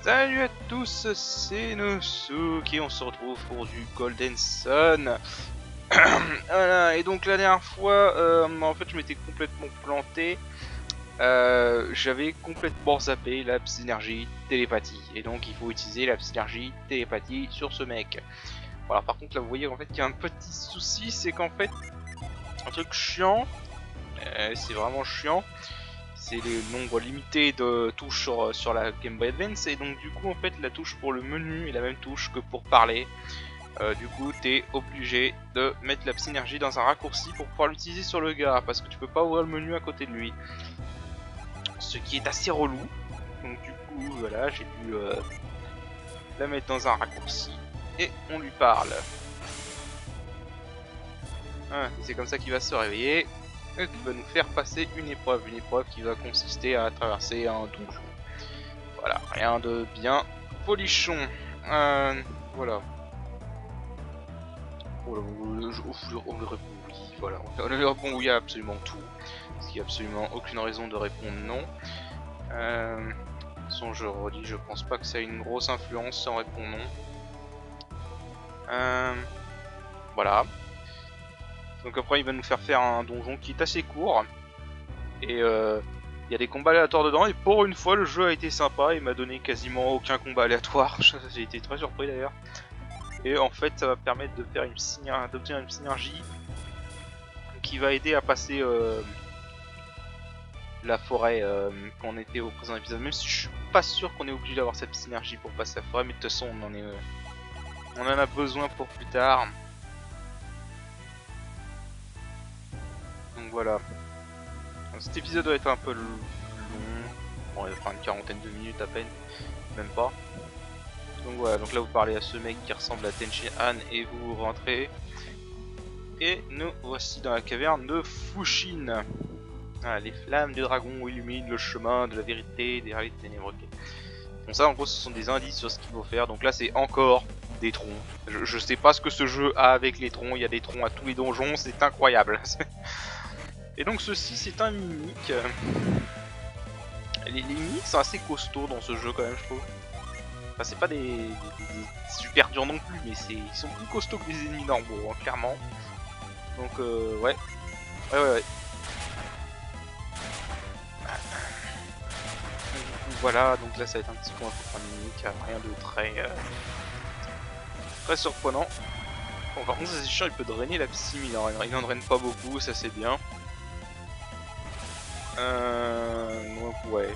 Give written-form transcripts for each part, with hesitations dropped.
Salut à tous, c'est Nosuke, on se retrouve pour du Golden Sun. Voilà, et donc la dernière fois, en fait je m'étais complètement planté. J'avais complètement zappé la synergie télépathie. Et donc il faut utiliser la synergie télépathie sur ce mec. Voilà, par contre là vous voyez en fait qu'il y a un petit souci, c'est qu'en fait, un truc chiant, c'est vraiment chiant. C'est le nombre limité de touches sur la Game Boy Advance, et donc du coup en fait la touche pour le menu est la même touche que pour parler. Du coup t'es obligé de mettre la synergie dans un raccourci pour pouvoir l'utiliser sur le gars, parce que tu peux pas ouvrir le menu à côté de lui, ce qui est assez relou. Donc du coup voilà, j'ai dû la mettre dans un raccourci et on lui parle. C'est comme ça qu'il va se réveiller et qui va nous faire passer une épreuve qui va consister à traverser un donjon. Voilà, rien de bien polichon. Voilà. Oh là, on lui répond oui, voilà. On lui répond oui à absolument tout. Parce qu'il n'y a absolument aucune raison de répondre non. De toute façon, je redis, je pense pas que ça ait une grosse influence si on répond non. Voilà. Donc après, il va nous faire un donjon qui est assez court. Et il y a des combats aléatoires dedans, et pour une fois le jeu a été sympa, il m'a donné quasiment aucun combat aléatoire. J'ai été très surpris d'ailleurs. Et en fait ça va permettre de faire d'obtenir une synergie qui va aider à passer la forêt quand on était au présent épisode, même si je suis pas sûr qu'on est obligé d'avoir cette synergie pour passer la forêt, mais de toute façon on en a besoin pour plus tard. Donc voilà. Donc, cet épisode doit être un peu long, bon, il va faire une quarantaine de minutes à peine, même pas. Donc voilà, donc là vous parlez à ce mec qui ressemble à Tenchi Han et vous rentrez. Et nous voici dans la caverne de Fushin. Ah, les flammes du dragon illuminent le chemin de la vérité des réalités ténébreuses. Bon, ça en gros ce sont des indices sur ce qu'il faut faire. Donc là c'est encore des troncs. Je sais pas ce que ce jeu a avec les troncs, il y a des troncs à tous les donjons, c'est incroyable. Et donc ceci c'est un mimique. Les mimiques sont assez costauds dans ce jeu quand même, je trouve. Enfin, c'est pas des super durs non plus, mais ils sont plus costauds que les ennemis normaux, hein, clairement. Donc ouais. Ouais. Voilà, donc là ça va être un petit combat contre un mimique, rien de très surprenant. Bon, par contre c'est chiant, il peut drainer la psy, mais il en draine pas beaucoup, ça c'est bien. Donc ouais.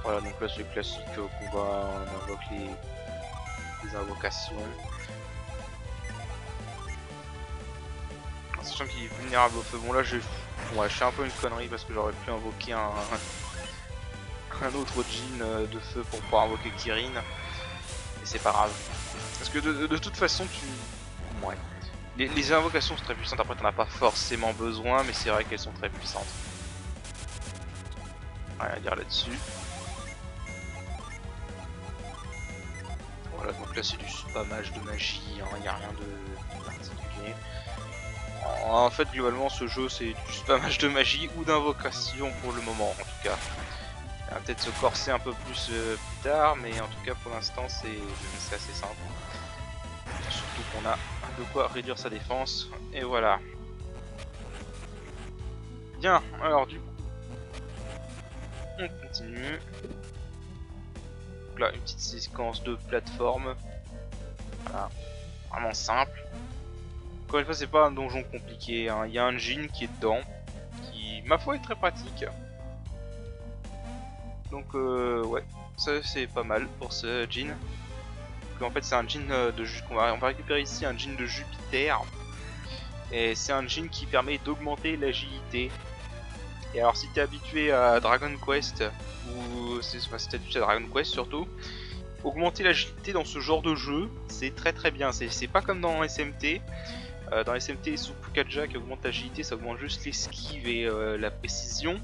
Voilà, donc là c'est classique combat, on invoque les invocations. En sachant qu'il est vulnérable au feu. Bon là je fais un peu une connerie parce que j'aurais pu invoquer un autre Jin de feu pour pouvoir invoquer Kirin. Et c'est pas grave. Parce que de toute façon ouais. Les invocations sont très puissantes, après t'en as pas forcément besoin, mais c'est vrai qu'elles sont très puissantes. Rien à dire là-dessus. Voilà, donc là c'est du spammage de magie, il n'y a rien de particulier. En fait globalement ce jeu c'est du spammage de magie ou d'invocation pour le moment en tout cas. Il va peut-être se corser un peu plus plus tard, mais en tout cas pour l'instant c'est assez simple. Surtout qu'on a de quoi réduire sa défense, et voilà. Bien, alors du coup, on continue. Donc là, une petite séquence de plateforme. Voilà, vraiment simple. Encore une fois, c'est pas un donjon compliqué, hein. Il y a un Jin qui est dedans, qui, ma foi, est très pratique. Donc ouais, ça c'est pas mal pour ce Jin. En fait c'est un Jin on va récupérer ici un Jin de Jupiter. Et c'est un Jin qui permet d'augmenter l'agilité. Et alors si t'es habitué à Dragon Quest, ou si t'es habitué à Dragon Quest surtout, augmenter l'agilité dans ce genre de jeu, c'est très bien. C'est pas comme dans SMT. Dans SMT, Supukaja qui augmente l'agilité, ça augmente juste l'esquive et la précision,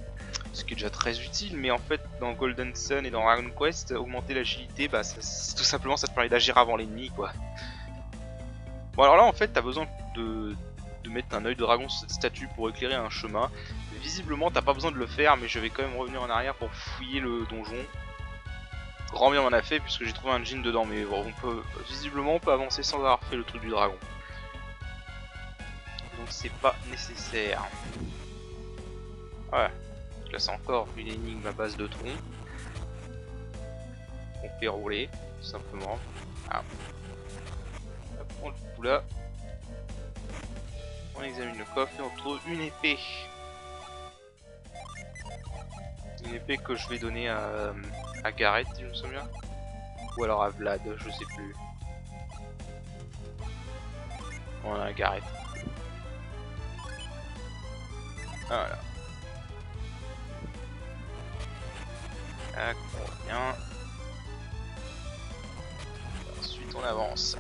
ce qui est déjà très utile, mais en fait dans Golden Sun et dans Dragon Quest, augmenter l'agilité, bah tout simplement ça te permet d'agir avant l'ennemi quoi. Bon alors là en fait t'as besoin de mettre un œil de dragon sur cette statue pour éclairer un chemin. Visiblement t'as pas besoin de le faire, mais je vais quand même revenir en arrière pour fouiller le donjon. grand bien m'en a fait puisque j'ai trouvé un jean dedans, mais bon, visiblement on peut avancer sans avoir fait le truc du dragon. Donc c'est pas nécessaire. Ouais, là c'est encore une énigme à base de troncs. On fait rouler, tout simplement. Ah. On le fout là. On examine le coffre et on trouve une épée. Une épée que je vais donner à Gareth, si je me souviens. Ou alors à Vlad, je sais plus. On a Gareth. Voilà. Tac, on revient. Ensuite on avance.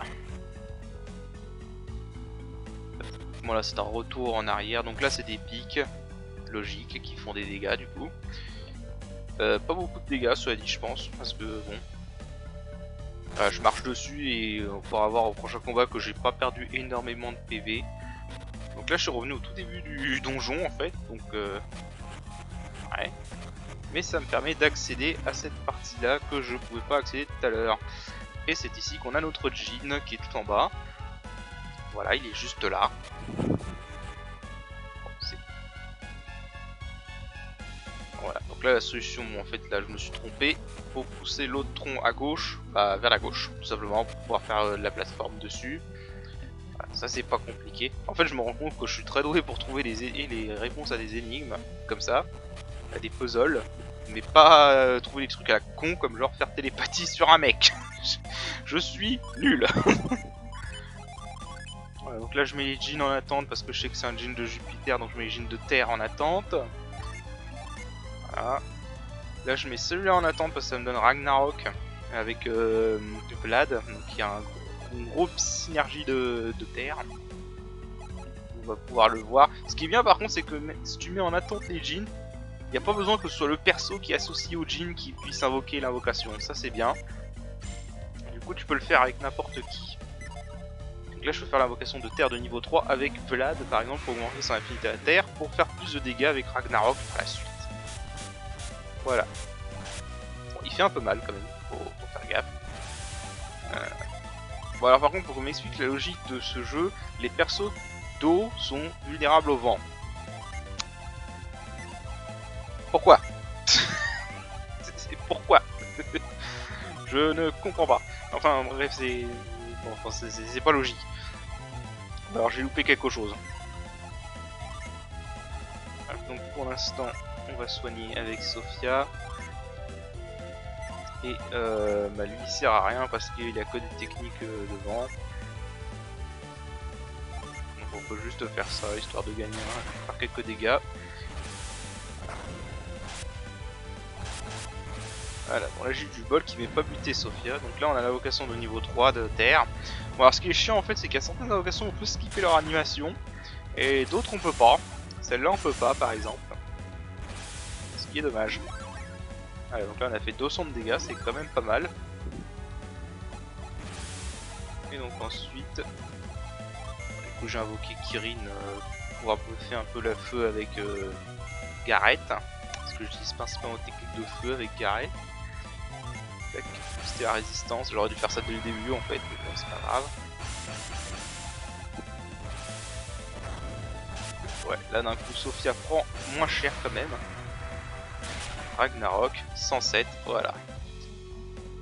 Voilà, c'est un retour en arrière. Donc là c'est des pics logiques qui font des dégâts du coup. Pas beaucoup de dégâts, cela dit, je pense, parce que bon, je marche dessus et on pourra voir au prochain combat que j'ai pas perdu énormément de PV. Donc là je suis revenu au tout début du donjon en fait, donc ouais. Mais ça me permet d'accéder à cette partie là que je pouvais pas accéder tout à l'heure. Et c'est ici qu'on a notre Jean qui est tout en bas. Voilà, il est juste là. Bon, voilà, donc là la solution, en fait là je me suis trompé. Faut pousser l'autre tronc à gauche, vers la gauche, tout simplement pour pouvoir faire de la plateforme dessus. Voilà, ça c'est pas compliqué. En fait je me rends compte que je suis très doué pour trouver les réponses à des énigmes, comme ça, à des puzzles. Mais pas trouver des trucs à la con comme genre faire télépathie sur un mec. Je suis nul. Voilà, donc là je mets les jeans en attente parce que je sais que c'est un jean de Jupiter, donc je mets les jeans de Terre en attente. Voilà. Là je mets celui-là en attente parce que ça me donne Ragnarok avec Vlad, donc il y a une grosse synergie de Terre. On va pouvoir le voir. Ce qui est bien par contre c'est que si tu mets en attente les jeans, il n'y a pas besoin que ce soit le perso qui est associé au jean qui puisse invoquer l'invocation, ça c'est bien. Du coup tu peux le faire avec n'importe qui. Donc là je peux faire l'invocation de terre de niveau 3 avec Vlad par exemple pour augmenter son affinité à la terre pour faire plus de dégâts avec Ragnarok par la suite. Voilà. Bon, il fait un peu mal quand même, faut faire gaffe. Bon alors par contre pour qu'on m'explique la logique de ce jeu, les persos d'eau sont vulnérables au vent. Pourquoi? Pourquoi? Je ne comprends pas. Enfin bref, c'est bon, enfin, c'est pas logique. Alors j'ai loupé quelque chose. Donc pour l'instant, on va soigner avec Sophia. Et lui il sert à rien parce qu'il a que des techniques devant. Donc on peut juste faire ça histoire de gagner faire quelques dégâts. Voilà, bon là j'ai eu du bol qui m'est pas buté Sophia, donc là on a l'invocation de niveau 3 de terre. Bon alors ce qui est chiant en fait c'est qu'il y a certaines invocations on peut skipper leur animation, et d'autres on peut pas. Celle-là on peut pas par exemple. Ce qui est dommage. Allez, donc là on a fait 200 de dégâts, c'est quand même pas mal. Et donc ensuite, du coup j'ai invoqué Kirin pour apporter un peu le feu avec Gareth. Parce que j'utilise principalement technique de feu avec Gareth. C'était la résistance, j'aurais dû faire ça dès le début en fait, mais bon c'est pas grave. Ouais, là d'un coup Sophia prend moins cher quand même. Ragnarok, 107, voilà.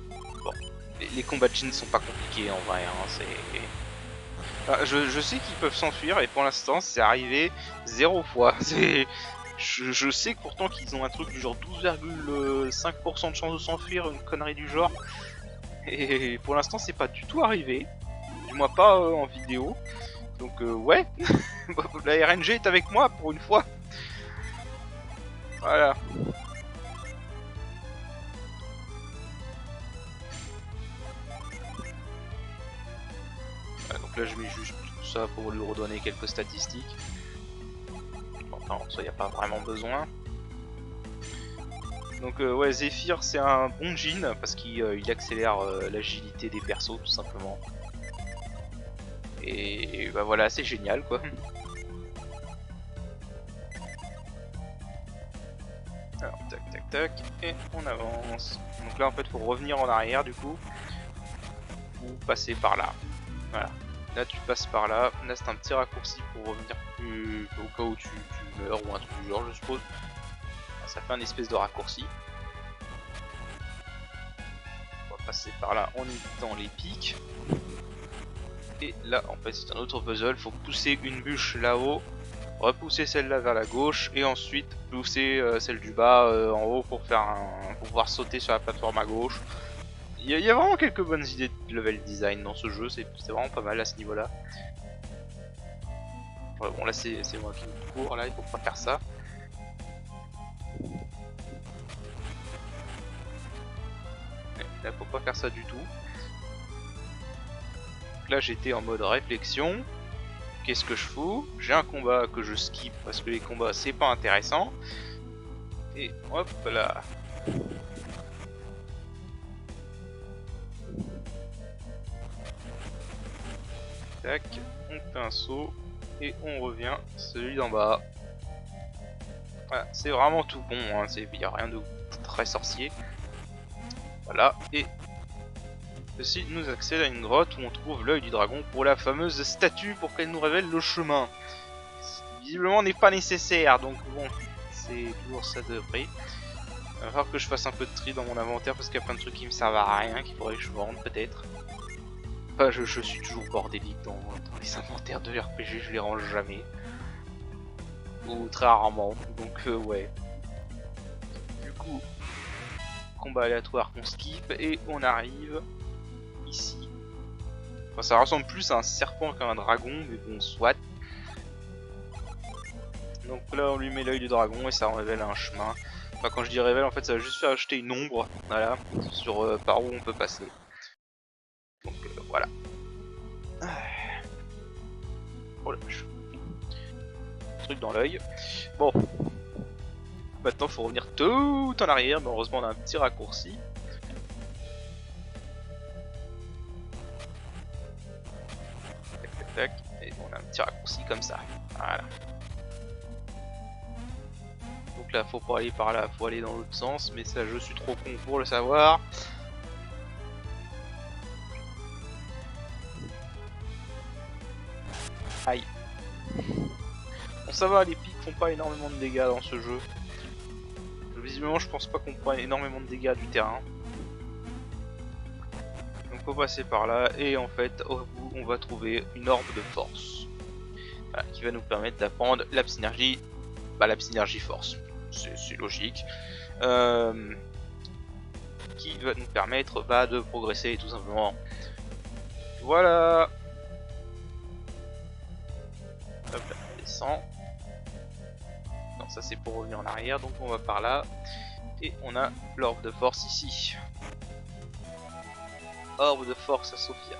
Bon, les combats de Jin sont pas compliqués en vrai, hein, c'est... Enfin, je sais qu'ils peuvent s'enfuir et pour l'instant c'est arrivé 0 fois. Je sais que pourtant qu'ils ont un truc du genre 12,5% de chance de s'enfuir, une connerie du genre. Et pour l'instant c'est pas du tout arrivé. Du moins pas en vidéo. Donc ouais, la RNG est avec moi pour une fois. Voilà. Donc là je mets juste tout ça pour lui redonner quelques statistiques. Enfin en soi il n'y a pas vraiment besoin. Donc ouais, Zephyr c'est un bon Jin parce qu'il accélère l'agilité des persos tout simplement. Et bah voilà, c'est génial quoi. Alors tac tac tac, et on avance. Donc là en fait faut revenir en arrière du coup, ou passer par là. Voilà. Là tu passes par là, là c'est un petit raccourci pour revenir plus au cas où tu meurs ou un truc du genre je suppose. Là, ça fait un espèce de raccourci. On va passer par là en évitant les pics. Et là en fait c'est un autre puzzle, faut pousser une bûche là-haut, repousser celle-là vers la gauche et ensuite pousser celle du bas en haut pour pour pouvoir sauter sur la plateforme à gauche. Il y a vraiment quelques bonnes idées de level design dans ce jeu, c'est vraiment pas mal à ce niveau-là. Ouais, bon là c'est moi qui me cours, là il faut pas faire ça. Là faut pas faire ça du tout. Donc là j'étais en mode réflexion. Qu'est-ce que je fous? J'ai un combat que je skip parce que les combats c'est pas intéressant. Et hop là. Tac, on fait un saut et on revient celui d'en bas. Voilà, c'est vraiment tout bon, hein, il n'y a rien de très sorcier. Voilà, et ceci nous accède à une grotte où on trouve l'œil du dragon pour la fameuse statue pour qu'elle nous révèle le chemin. Visiblement n'est pas nécessaire, donc bon, c'est toujours ça de prix. Il va falloir que je fasse un peu de tri dans mon inventaire parce qu'il y a plein de trucs qui me servent à rien, qu'il faudrait que je vende peut-être. Enfin, je suis toujours bordélique dans les inventaires de RPG, je les range jamais. Ou très rarement, donc ouais. Du coup, combat aléatoire qu'on skip et on arrive ici. Enfin, ça ressemble plus à un serpent qu'à un dragon, mais bon, soit. Donc là, on lui met l'œil du dragon et ça révèle un chemin. Enfin, quand je dis révèle, en fait, ça va juste faire ajouter une ombre, voilà, sur par où on peut passer. Donc voilà. Oh la vache. Truc dans l'œil. Bon. Maintenant, faut revenir tout en arrière, mais heureusement, on a un petit raccourci. Tac, tac, tac. Et on a un petit raccourci comme ça. Voilà. Donc là, faut pas aller par là, faut aller dans l'autre sens, mais ça, je suis trop con pour le savoir. Aïe. Bon, ça va, les pics font pas énormément de dégâts dans ce jeu. Visiblement, je pense pas qu'on prenne énormément de dégâts du terrain. Donc, faut passer par là, et en fait, au bout, on va trouver une orbe de force. Voilà, qui va nous permettre d'apprendre la synergie. Bah, la synergie force. C'est logique. Qui va nous permettre de progresser tout simplement. Voilà. Hop là, on descend. Non, ça c'est pour revenir en arrière, donc on va par là. Et on a l'orbe de force ici. Orbe de force à Sophia.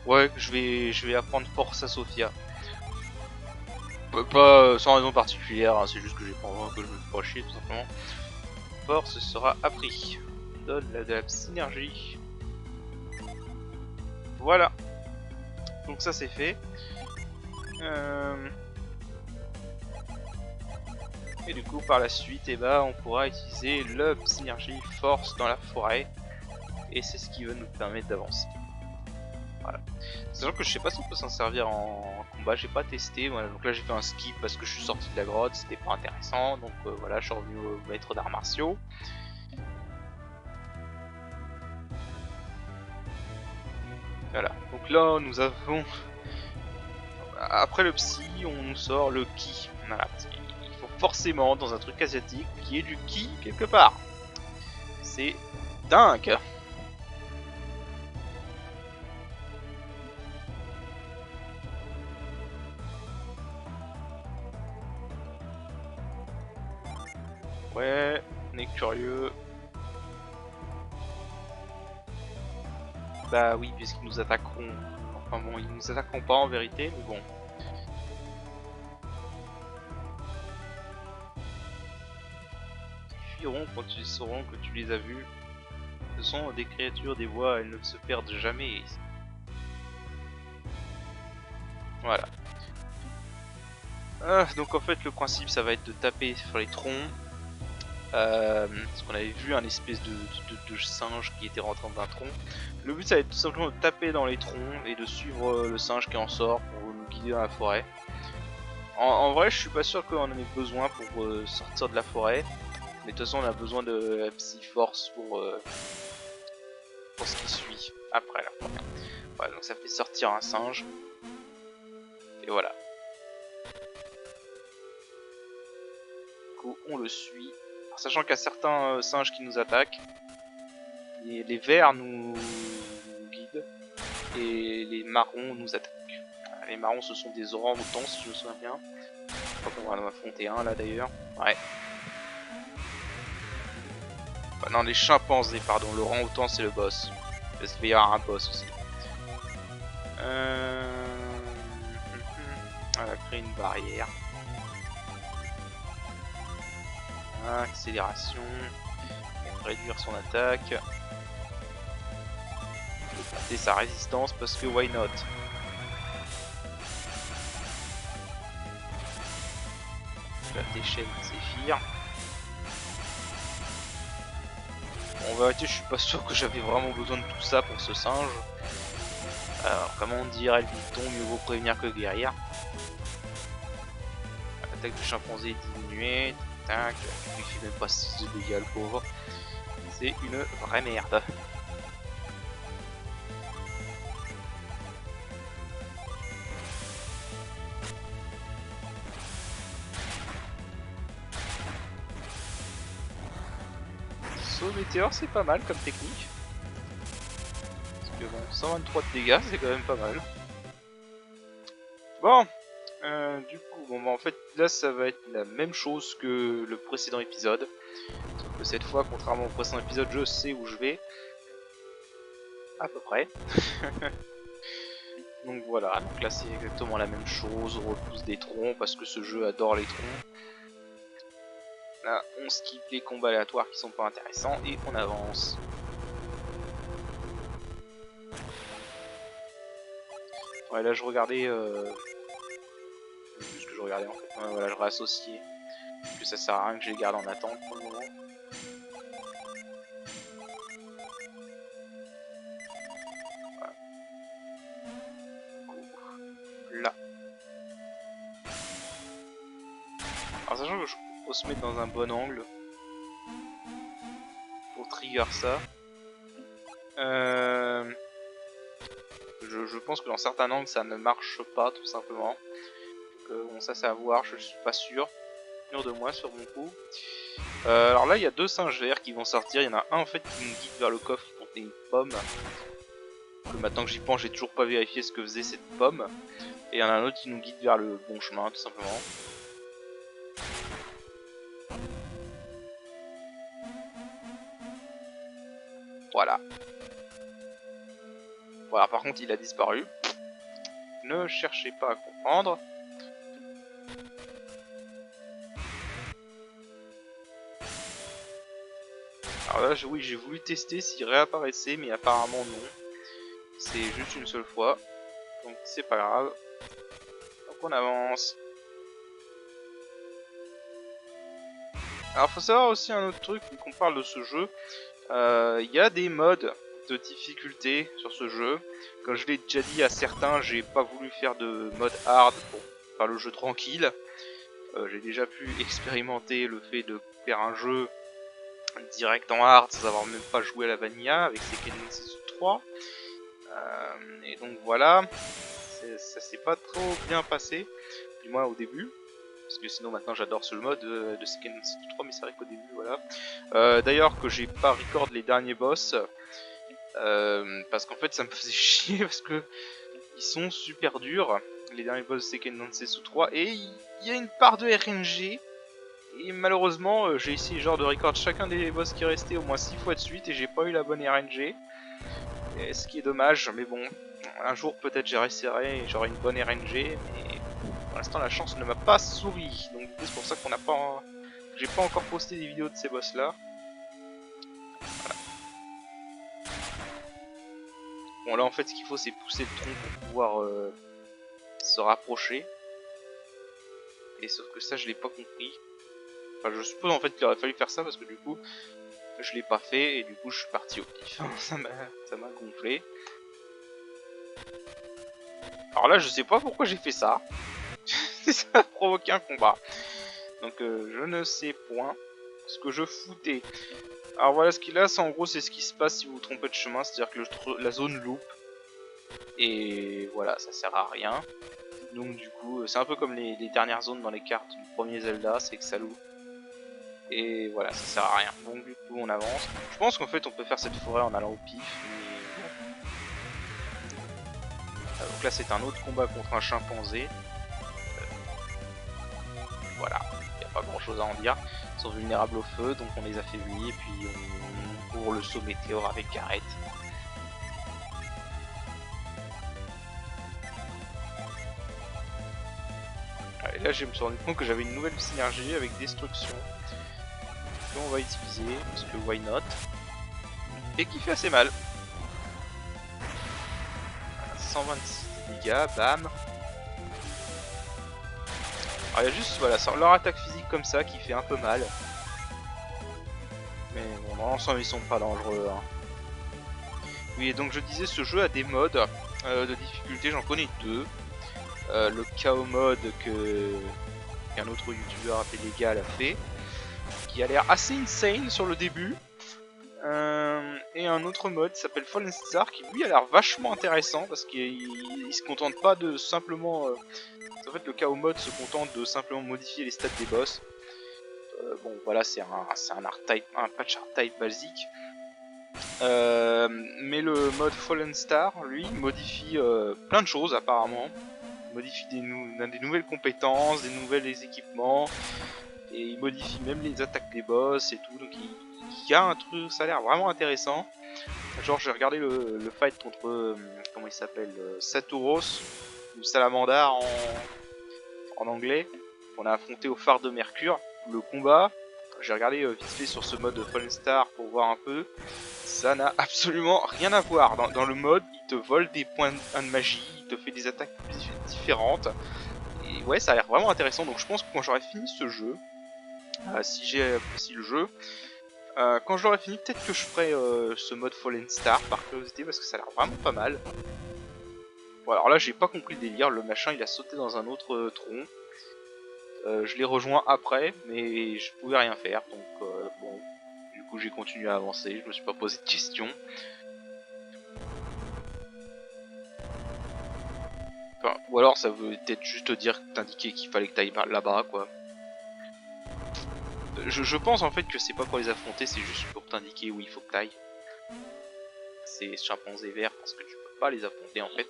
Ouais, je vais apprendre force à Sophia. Pas sans raison particulière, hein, c'est juste que j'ai pas envie que je me fais pas chier tout simplement. Force sera appris. Donne de la synergie. Voilà. Donc ça c'est fait. Et du coup par la suite on pourra utiliser le synergie force dans la forêt. Et c'est ce qui va nous permettre d'avancer. Voilà. Sachant que je sais pas si on peut s'en servir en combat, j'ai pas testé. Voilà, donc là j'ai fait un skip parce que je suis sorti de la grotte, c'était pas intéressant. Donc voilà, je suis revenu au maître d'arts martiaux. Voilà, donc là nous avons... Après le psy, on nous sort le ki. Voilà, il faut forcément dans un truc asiatique qu'il y ait du ki quelque part. C'est dingue. Ouais, on est curieux. Bah oui, puisqu'ils nous attaqueront. Enfin bon, ils nous attaqueront pas en vérité, mais bon. Ils fuiront quand ils sauront que tu les as vus. Ce sont des créatures des voies, elles ne se perdent jamais. Voilà. Donc en fait le principe ça va être de taper sur les troncs Parce qu'on avait vu un espèce de singe qui était rentré dans un tronc. Le but ça va être tout simplement de taper dans les troncs et de suivre le singe qui en sort pour nous guider dans la forêt. En vrai je suis pas sûr qu'on en ait besoin pour sortir de la forêt. Mais de toute façon on a besoin de la Psy-Force pour ce qui suit après là. Voilà, donc ça fait sortir un singe. Et voilà. Du coup on le suit. Alors, sachant qu'il y a certains singes qui nous attaquent. Et les verts nous guident. Et les marrons nous attaquent. Les marrons ce sont des orang-outans si je me souviens bien. Je crois qu'on va en affronter un là d'ailleurs. Ouais. Enfin, non, les chimpanzés, pardon. L'orang-outan c'est le boss. Parce qu'il va y avoir un boss aussi. On va créer une barrière. Accélération. Réduire son attaque. Et sa résistance parce que why not. La déchaîne Zéphyr. Bon, en vérité, je suis pas sûr que j'avais vraiment besoin de tout ça pour ce singe. Alors, comment on dirait le dicton, mieux vaut prévenir que guérir. L'attaque du chimpanzé est diminuée. Tac, il fait même pas 6 de dégâts, le pauvre. C'est une vraie merde. Saut météore, c'est pas mal comme technique. Parce que bon, 123 de dégâts, c'est quand même pas mal. Bon, du coup, bon, bah, en fait, là, ça va être la même chose que le précédent épisode. Sauf que cette fois, contrairement au précédent épisode, je sais où je vais. À peu près. Donc voilà, donc là c'est exactement la même chose, on repousse des troncs parce que ce jeu adore les troncs. Là, on skip les combats aléatoires qui sont pas intéressants et on avance. Ouais, là je regardais... ce que je regardais en fait. Ouais, voilà, je réassocie. Parce que ça sert à rien que je les garde en attente pour le moment. Voilà. Là. Alors sachant que je faut se mettre dans un bon angle pour trigger ça. Je pense que dans certains angles ça ne marche pas tout simplement. Donc, bon ça c'est à voir, je suis pas sûr. Sûr de moi sur mon coup. Alors là il y a deux singes verts qui vont sortir. Il y en a un en fait qui me guide vers le coffre qui contenait une pomme. Que maintenant que j'y pense j'ai toujours pas vérifié ce que faisait cette pomme. Et il y en a un autre qui nous guide vers le bon chemin tout simplement. Voilà. Voilà, par contre il a disparu. Ne cherchez pas à comprendre. Alors là, oui, j'ai voulu tester s'il réapparaissait, mais apparemment non. C'est juste une seule fois. Donc c'est pas grave. Donc on avance. Alors faut savoir aussi un autre truc, vu qu'on parle de ce jeu. Il y a des modes de difficulté sur ce jeu. Comme je l'ai déjà dit à certains, j'ai pas voulu faire de mode hard pour faire le jeu tranquille. J'ai déjà pu expérimenter le fait de faire un jeu direct en hard sans avoir même pas joué à la vanilla avec Seiken Densetsu 3. Et donc voilà, ça s'est pas trop bien passé, du moins au début. Parce que sinon maintenant j'adore ce mode de Seiken Densetsu 3, mais c'est vrai qu'au début voilà. D'ailleurs que j'ai pas record les derniers boss. Parce qu'en fait ça me faisait chier parce que ils sont super durs, les derniers boss de Seiken Densetsu 3, et il y a une part de RNG. Et malheureusement j'ai essayé genre de record chacun des boss qui restaient au moins 6 fois de suite et j'ai pas eu la bonne RNG. Et ce qui est dommage, mais bon, un jour peut-être j'y réessayerai et j'aurai une bonne RNG, mais pour l'instant la chance ne m'a pas souri. Donc c'est pour ça qu'on n'a pas, j'ai pas encore posté des vidéos de ces boss là. Voilà. Bon là en fait ce qu'il faut c'est pousser le tronc pour pouvoir se rapprocher. Et sauf que ça je l'ai pas compris. Enfin, je suppose en fait qu'il aurait fallu faire ça parce que du coup, je l'ai pas fait et du coup, je suis parti au pif. Ça m'a gonflé. Alors là, je sais pas pourquoi j'ai fait ça. Ça a provoqué un combat. Donc, je ne sais point ce que je foutais. Alors voilà, ce qu'il a, c'est en gros, c'est ce qui se passe si vous vous trompez de chemin. C'est-à-dire que la zone loupe. Et voilà, ça sert à rien. Donc du coup, c'est un peu comme les dernières zones dans les cartes du premier Zelda, c'est que ça loupe. Et voilà, ça sert à rien. Donc du coup, on avance. Je pense qu'en fait, on peut faire cette forêt en allant au pif. Mais... donc là, c'est un autre combat contre un chimpanzé. Voilà, il n'y a pas grand chose à en dire. Ils sont vulnérables au feu, donc on les affaiblit. Et puis on court le saut météore avec Gareth. Et là, je me suis rendu compte que j'avais une nouvelle synergie avec destruction. Que on va utiliser, parce que why not. Et qui fait assez mal. 126 dégâts, bam. Alors il y a juste voilà, leur attaque physique comme ça qui fait un peu mal. Mais bon, dans l'ensemble ils sont pas dangereux. Hein. Oui, et donc je disais, ce jeu a des modes de difficulté, j'en connais deux. Le KO mode qu'un autre youtubeur appelé Légal a fait, qui a l'air assez insane sur le début. Et un autre mode qui s'appelle Fallen Star qui lui a l'air vachement intéressant parce qu'il se contente pas de simplement... en fait le KO mode se contente de simplement modifier les stats des boss. Bon voilà, c'est un art type, un patch art type basique. Mais le mode Fallen Star lui modifie plein de choses apparemment. Il modifie des nouvelles compétences, des nouveaux équipements. Et il modifie même les attaques des boss et tout, donc il y a un truc, ça a l'air vraiment intéressant. Genre j'ai regardé le fight contre, comment il s'appelle, Saturos, ou Salamandar en anglais, qu'on a affronté au phare de Mercure. Le combat, j'ai regardé vite fait sur ce mode Fallen Star pour voir un peu, ça n'a absolument rien à voir. Dans le mode, il te vole des points de magie, il te fait des attaques différentes, et ouais ça a l'air vraiment intéressant, donc je pense que quand j'aurai fini ce jeu, si j'ai apprécié le jeu, quand je l'aurai fini, peut-être que je ferai ce mode Fallen Star par curiosité parce que ça a l'air vraiment pas mal. Bon, alors là, j'ai pas compris le délire, le machin il a sauté dans un autre tronc. Je l'ai rejoint après, mais je pouvais rien faire donc bon. Du coup, j'ai continué à avancer, je me suis pas posé de questions. Enfin, ou alors ça veut peut-être juste dire, t'indiquer qu'il fallait que t'ailles là-bas quoi. Je pense en fait que c'est pas pour les affronter, c'est juste pour t'indiquer où il faut que t'ailles. Ces chimpanzés verts parce que tu peux pas les affronter en fait,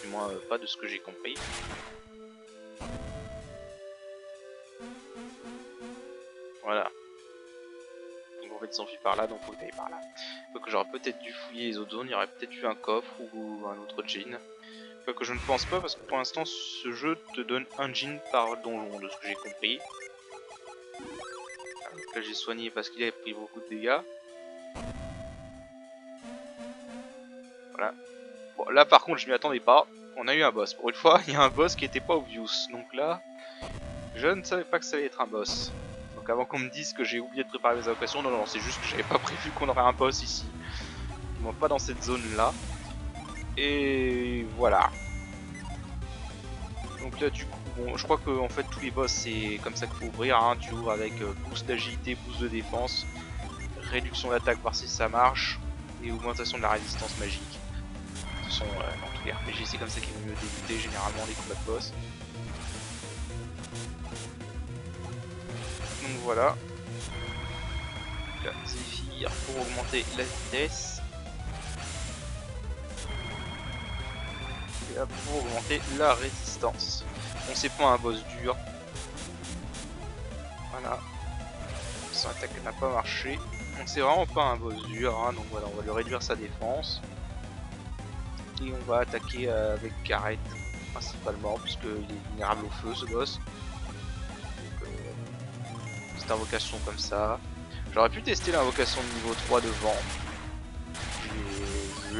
du moins pas de ce que j'ai compris. Voilà. Donc en fait ils s'enfuient par là, donc faut que t'ailles par là. Donc j'aurais peut-être dû fouiller les autres zones, il y aurait peut-être eu un coffre ou un autre djinn. Que je ne pense pas parce que pour l'instant ce jeu te donne un djinn par donjon de ce que j'ai compris. Donc là j'ai soigné parce qu'il avait pris beaucoup de dégâts. Voilà. Bon, là par contre je m'y attendais pas. On a eu un boss. Pour une fois il y a un boss qui était pas obvious. Donc là je ne savais pas que ça allait être un boss. Donc avant qu'on me dise que j'ai oublié de préparer mes invocations, non c'est juste que j'avais pas prévu qu'on aurait un boss ici. Bon, pas dans cette zone là. Et voilà. Donc là du coup, bon, je crois que en fait tous les boss c'est comme ça qu'il faut ouvrir, hein. Tu ouvres avec boost d'agilité, boost de défense, réduction d'attaque voir si ça marche, et augmentation de la résistance magique. Ce sont dans tous les RPG c'est comme ça qu'il vaut mieux débuter généralement les combats de boss. Donc voilà. Donc là, Zephyr pour augmenter la vitesse. Et là pour augmenter la résistance. On sait pas un boss dur. Voilà. Son attaque n'a pas marché. On sait vraiment pas un boss dur, hein, donc voilà, on va lui réduire sa défense. Et on va attaquer avec Gareth principalement, puisqu'il est vulnérable au feu ce boss. Petite invocation comme ça. J'aurais pu tester l'invocation de niveau 3 de vent.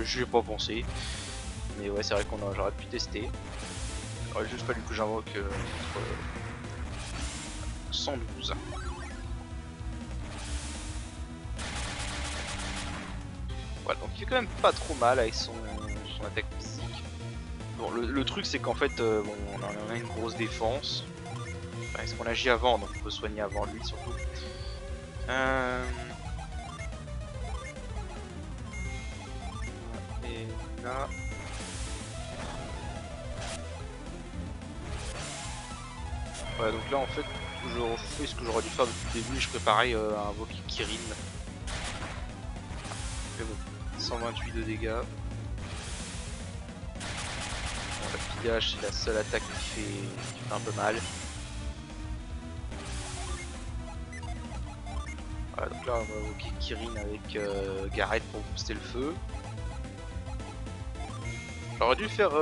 J'y ai pas pensé. Mais ouais, c'est vrai qu'on j'aurais pu tester. Il aurait juste fallu que j'invoque 112. Voilà, donc il fait quand même pas trop mal avec son attaque physique. Bon, le truc c'est qu'en fait, bon, on a une grosse défense. Enfin, est-ce qu'on agit avant, donc on peut soigner avant lui surtout. Et là... Ouais, donc là en fait, je refais ce que j'aurais dû faire depuis le début, je préparais un invoquer Kirin. Mais bon, 128 de dégâts. Bon, la pillage c'est la seule attaque qui fait un peu mal. Voilà, donc là on va invoquer Kirin avec Gareth pour booster le feu. J'aurais dû faire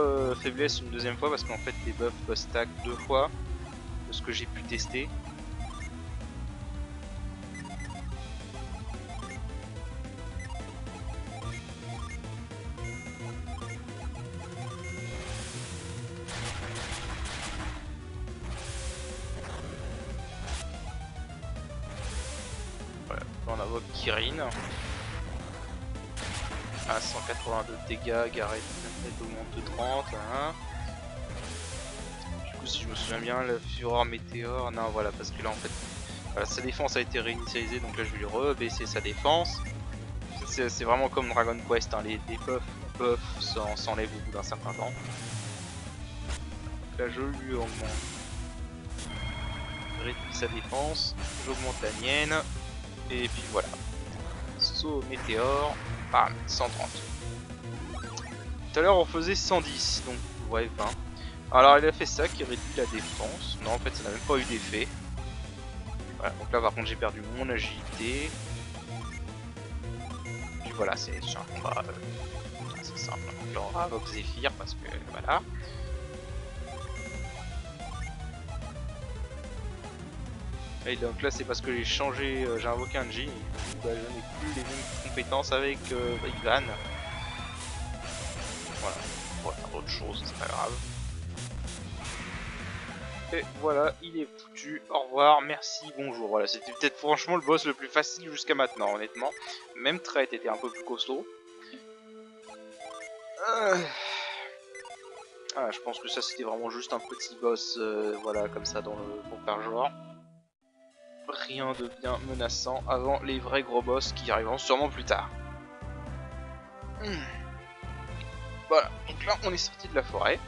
faiblesse une deuxième fois parce qu'en fait les buffs peuvent stack 2 fois de ce que j'ai pu tester. Voilà, là on invoque Kirin. À 182 de dégâts, Gareth augmente de 30. Hein. Du coup, si je me souviens bien, la fureur météore, non, voilà, parce que là en fait, voilà, sa défense a été réinitialisée, donc là je vais lui rebaisser sa défense. C'est vraiment comme Dragon Quest, hein, les buffs s'enlèvent au bout d'un certain temps. Donc là je lui augmente, réduit sa défense, j'augmente la mienne, et puis voilà. Saut météore. Bam, 130. Tout à l'heure on faisait 110, donc ouais 20. Alors il a fait ça qui réduit la défense. Non en fait ça n'a même pas eu d'effet. Voilà, donc là par contre j'ai perdu mon agilité. Puis voilà, c'est un combat assez simple. Donc là on invoque Zephyr parce que voilà. Et donc là c'est parce que j'ai changé, j'ai invoqué un Jin. Bah, je n'ai plus les mêmes compétences avec Ivan. Voilà, on va faire autre chose, c'est pas grave. Et voilà, il est foutu. Au revoir, merci, bonjour. Voilà, c'était peut-être franchement le boss le plus facile jusqu'à maintenant, honnêtement. Même Trait était un peu plus costaud. Ah, je pense que ça c'était vraiment juste un petit boss, voilà, comme ça, pour faire genre. Rien de bien menaçant avant les vrais gros boss qui arriveront sûrement plus tard. Voilà, donc là on est sorti de la forêt.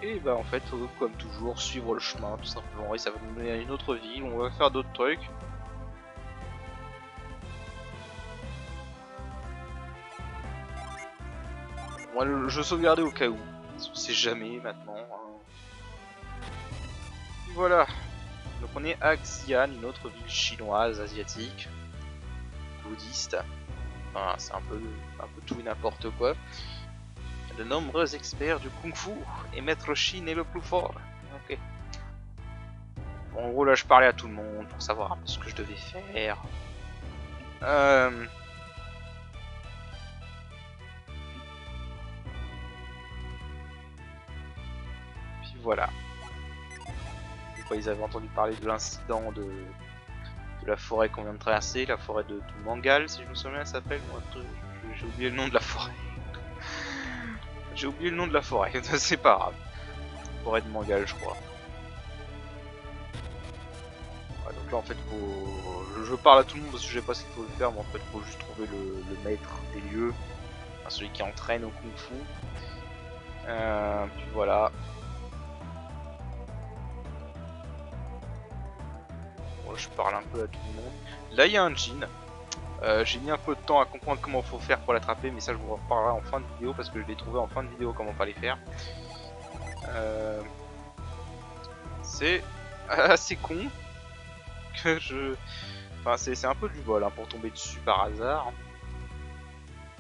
Et bah en fait, comme toujours, suivre le chemin tout simplement. Et ça va nous mener à une autre ville, on va faire d'autres trucs. Moi, je sauvegardais au cas où. On sait jamais maintenant. Hein. Et voilà. Donc on est à Xi'an, une autre ville chinoise, asiatique, bouddhiste. Enfin, c'est un peu tout et n'importe quoi. De nombreux experts du kung-fu et Maître Shin est le plus fort. Ok. Bon, en gros là je parlais à tout le monde pour savoir un peu ce que je devais faire. Puis voilà. Ils avaient entendu parler de l'incident de la forêt qu'on vient de traverser, la forêt de Mangal, si je me souviens, elle s'appelle. J'ai oublié le nom de la forêt. J'ai oublié le nom de la forêt, c'est pas grave. Forêt de Mangal, je crois. Ouais, donc là, en fait, je parle à tout le monde parce que je sais pas ce qu'il faut le faire, mais en fait, il faut juste trouver le maître des lieux, enfin, celui qui entraîne au kung-fu. Puis voilà. Bon, je parle un peu à tout le monde. Là, il y a un Jin. J'ai mis un peu de temps à comprendre comment il faut faire pour l'attraper, mais ça je vous en reparlerai en fin de vidéo parce que je l'ai trouvé en fin de vidéo comment fallait faire. C'est assez con que je... Enfin c'est un peu du vol hein, pour tomber dessus par hasard.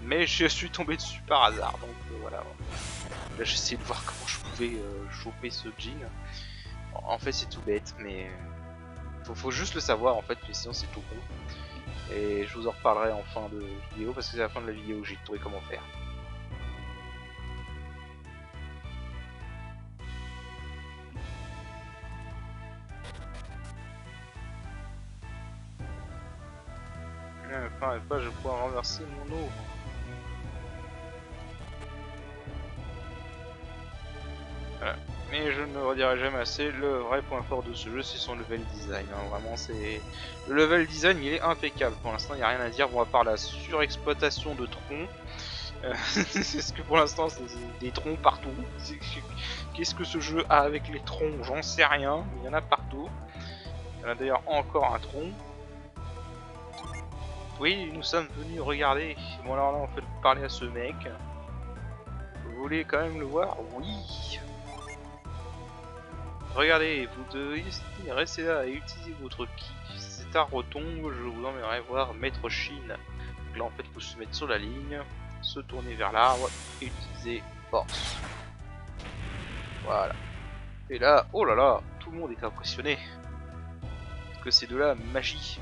Mais je suis tombé dessus par hasard, donc voilà. Là j'essaie de voir comment je pouvais choper ce jean. En fait c'est tout bête, mais faut juste le savoir en fait, mais sinon c'est tout con. Et je vous en reparlerai en fin de vidéo parce que c'est la fin de la vidéo où j'ai trouvé comment faire. Enfin, pas je vais pouvoir c'est mon eau. Voilà. Mais je ne le redirai jamais assez, le vrai point fort de ce jeu c'est son level design, hein. Vraiment c'est... Le level design il est impeccable, pour l'instant il n'y a rien à dire, bon à part la surexploitation de troncs. C'est ce que pour l'instant c'est des troncs partout. Qu'est-ce que ce jeu a avec les troncs? J'en sais rien, mais il y en a partout. Il y en a d'ailleurs encore un tronc. Oui, nous sommes venus regarder. Bon alors là on fait parler à ce mec. Vous voulez quand même le voir? Oui. Regardez, vous devez rester là et utiliser votre ki. Si c'est à retombe, je vous emmènerai voir Maître Chine. Donc là en fait il faut se mettre sur la ligne, se tourner vers l'arbre et utiliser force. Voilà. Et là, oh là là, tout le monde est impressionné. Parce que c'est de la magie.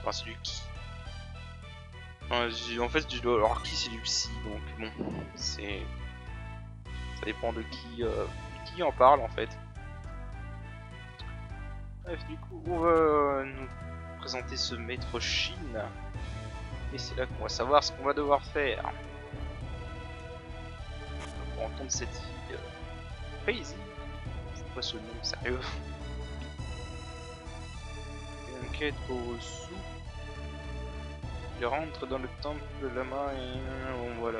Enfin c'est du ki. En fait alors ki c'est du psy, donc bon, c'est... Ça dépend de qui en parle en fait. Bref, du coup, on va nous présenter ce maître Chine. Et c'est là qu'on va savoir ce qu'on va devoir faire. Pour entendre cette fille crazy. C'est quoi ce nom sérieux? Une quête au sous. Il rentre dans le temple de la main et bon, voilà.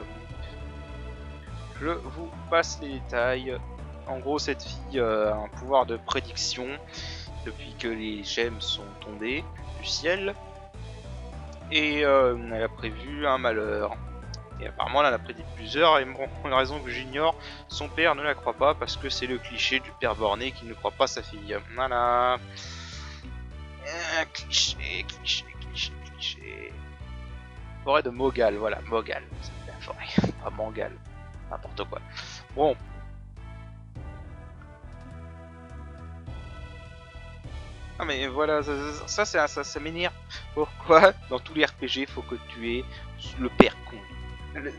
Je vous passe les détails. En gros, cette fille a un pouvoir de prédiction depuis que les gemmes sont tombées du ciel. Et elle a prévu un malheur. Et apparemment, elle en a prédit plusieurs. Et bon, pour une raison que j'ignore, son père ne la croit pas parce que c'est le cliché du père borné qui ne croit pas sa fille. Voilà. Cliché, cliché, cliché, cliché. Forêt de Mogal, voilà, Mogal. C'est la forêt, pas Mangal. N'importe quoi. Bon. Ah mais voilà, ça m'énerve. Pourquoi dans tous les RPG faut que tu aies le père con?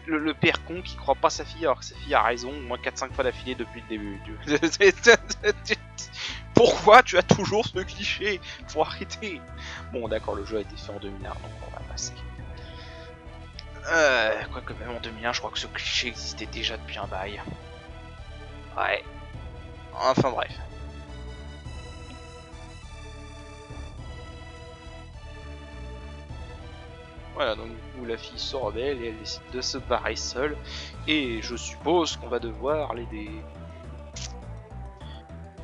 Le père con qui croit pas sa fille alors que sa fille a raison au moins 4-5 fois d'affilée depuis le début. Pourquoi tu as toujours ce cliché? Faut arrêter. Bon d'accord, le jeu a été fait en 2001 donc on va passer. Quoique même en 2001 je crois que ce cliché existait déjà depuis un bail. Ouais. Enfin bref. Voilà, donc où la fille se rebelle et elle décide de se barrer seule. Et je suppose qu'on va devoir l'aider.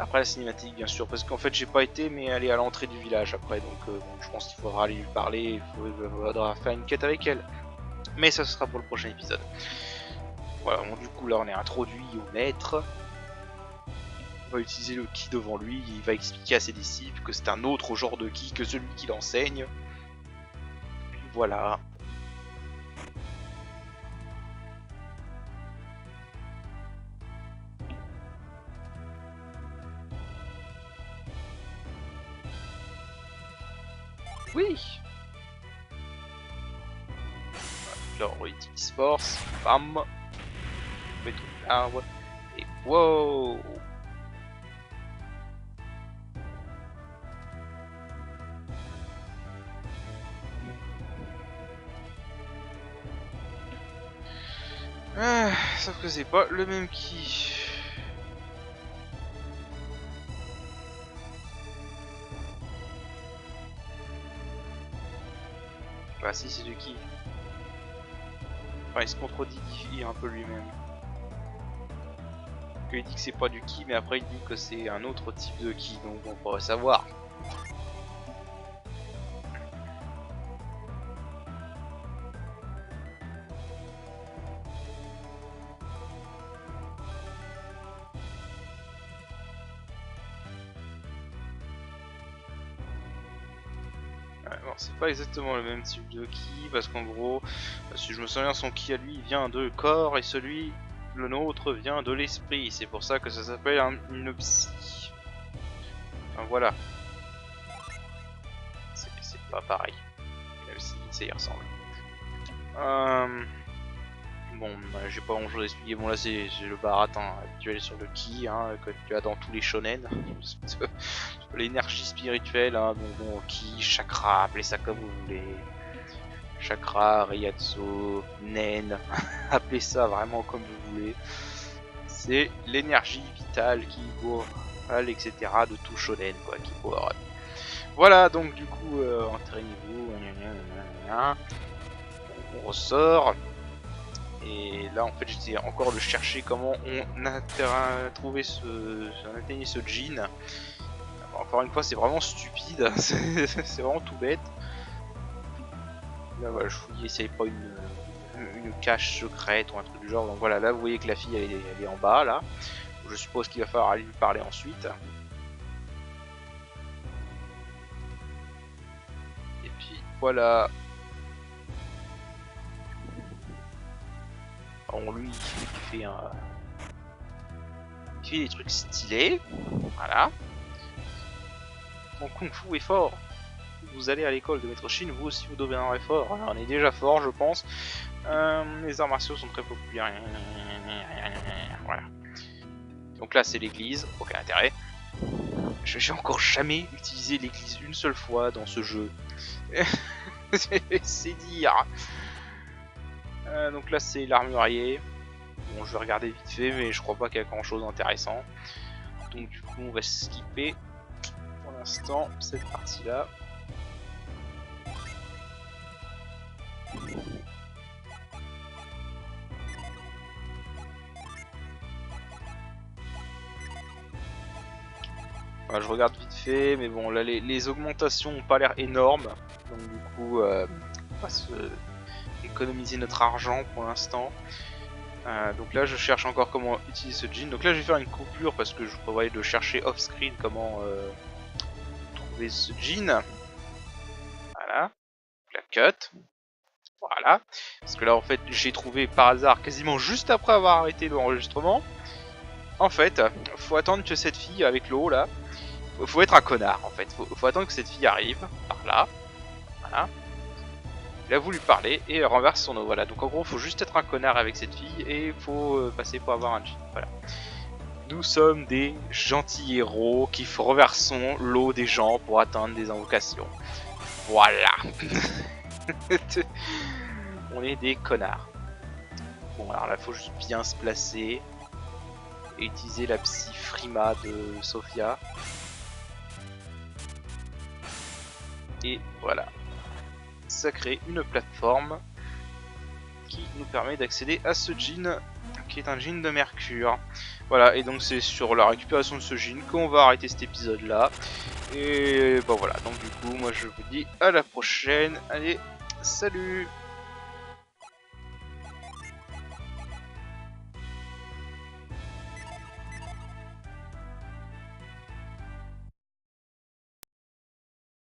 Après la cinématique, bien sûr, parce qu'en fait j'ai pas été, mais elle est à l'entrée du village après, donc bon, je pense qu'il faudra aller lui parler, il faudra faire une quête avec elle. Mais ça sera pour le prochain épisode. Voilà, bon, du coup là on est introduit au maître. On va utiliser le ki devant lui, il va expliquer à ses disciples que c'est un autre genre de ki que celui qu'il enseigne. Voilà. Oui. Alors on utilise force, bam. On met tout l'arbre. Et wow. Sauf que c'est pas le même ki. Bah si c'est du ki. Enfin il se contredit un peu lui-même. Il dit que c'est pas du ki mais après il dit que c'est un autre type de ki donc on pourrait savoir. Alors c'est pas exactement le même type de ki parce qu'en gros, si je me souviens, son ki à lui vient de corps et celui, le nôtre, vient de l'esprit. C'est pour ça que ça s'appelle une psy. Enfin voilà. C'est pas pareil. Même si ça y ressemble. Bon, j'ai pas grand chose à expliquer. Bon là c'est le baratin habituel sur le ki hein, que tu as dans tous les shonen. L'énergie spirituelle, hein, bon, ki, chakra, appelez ça comme vous voulez. chakra, Reiatsu, Nen, appelez ça vraiment comme vous voulez. C'est l'énergie vitale qui bourre, etc. de tout shonen, quoi, qui bourre. Voilà, donc du coup, entraînez-vous, on ressort. Et là, en fait, j'étais encore de chercher comment on a trouvé on atteignait ce jean. Encore une fois, c'est vraiment stupide, c'est vraiment tout bête. Là, voilà, je fouillais s'il n'y avait pas une cache secrète ou un truc du genre. Donc voilà, là, vous voyez que la fille, elle est en bas, là. Je suppose qu'il va falloir aller lui parler ensuite. Et puis, voilà. Bon, lui, il fait des trucs stylés. Voilà. Mon kung fu est fort. Vous allez à l'école de Maître Shin, vous aussi vous deviendrez fort. Alors, on est déjà fort, je pense. Les arts martiaux sont très populaires. Voilà. Donc là, c'est l'église. Aucun intérêt. J'ai encore jamais utilisé l'église une seule fois dans ce jeu. C'est dire. Donc là, c'est l'armurier. Bon, je vais regarder vite fait, mais je crois pas qu'il y a grand chose d'intéressant. Donc du coup, on va skipper pour l'instant cette partie-là. Enfin, je regarde vite fait, mais bon, là les augmentations n'ont pas l'air énormes. Donc du coup, on va se économiser notre argent pour l'instant. Donc là je cherche encore comment utiliser ce jean. Donc là je vais faire une coupure parce que je vous prévoyais de chercher off screen comment trouver ce jean. Voilà, la cut. Voilà, parce que là en fait j'ai trouvé par hasard quasiment juste après avoir arrêté l'enregistrement. En fait, faut attendre que cette fille avec l'eau là, faut être un connard en fait. Faut attendre que cette fille arrive par là. Voilà. Il a voulu parler et renverse son eau. Voilà, donc en gros, faut juste être un connard avec cette fille et il faut passer pour avoir un jean. Voilà. Nous sommes des gentils héros qui renversons l'eau des gens pour atteindre des invocations. Voilà. On est des connards. Bon, alors là, faut juste bien se placer et utiliser la psy Frima de Sophia. Et voilà. Ça crée une plateforme qui nous permet d'accéder à ce jean qui est un jean de Mercure. Voilà, et donc c'est sur la récupération de ce jean qu'on va arrêter cet épisode là. Et bon voilà, donc du coup moi je vous dis à la prochaine. Allez, salut!